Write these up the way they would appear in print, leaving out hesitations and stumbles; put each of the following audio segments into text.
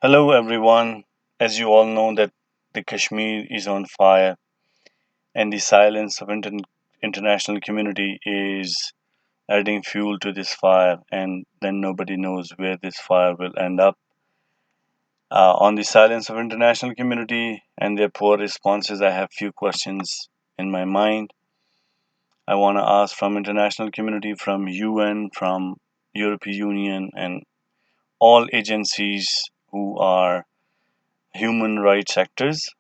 Hello everyone. As you all know that the Kashmir is on fire and the silence of international community is adding fuel to this fire, and then nobody knows where this fire will end up. On the silence of international community and their poor responses, I have few questions in my mind. I want to ask from international community, from UN, from European Union, and all agencies who are human rights actors,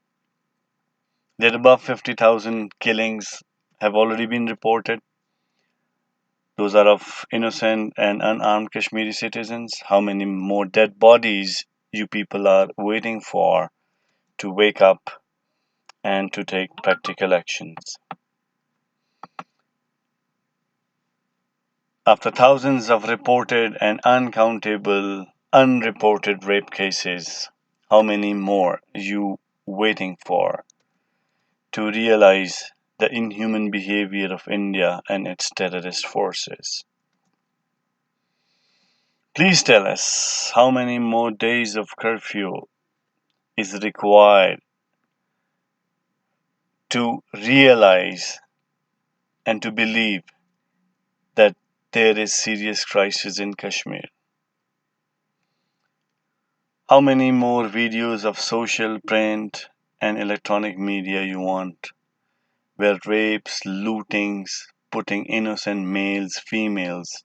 that above 50,000 killings have already been reported. Those are of innocent and unarmed Kashmiri citizens. How many more dead bodies you people are waiting for to wake up and to take practical actions? After thousands of reported and uncountable unreported rape cases, how many more you waiting for to realize the inhuman behavior of India and its terrorist forces? Please tell us how many more days of curfew is required to realize and to believe that there is serious crisis in Kashmir? How many more videos of social, print, and electronic media you want, where rapes, lootings, putting innocent males, females,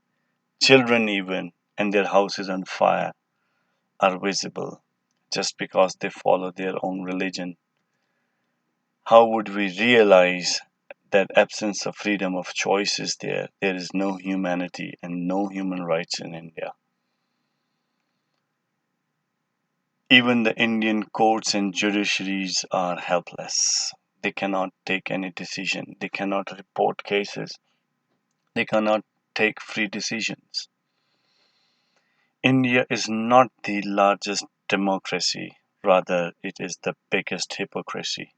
children even, and their houses on fire are visible just because they follow their own religion? How would we realize that absence of freedom of choice is there? There is no humanity and no human rights in India. Even the Indian courts and judiciaries are helpless. They cannot take any decision. They cannot report cases. They cannot take free decisions. India is not the largest democracy, rather, it is the biggest hypocrisy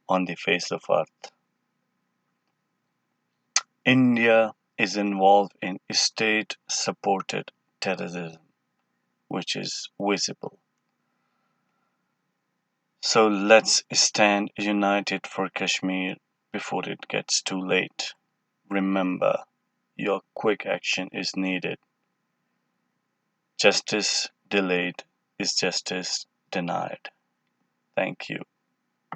on the face of earth. India is involved in state supported terrorism, which is visible. So let's stand united for Kashmir before it gets too late. Remember, your quick action is needed. Justice delayed is justice denied. Thank you.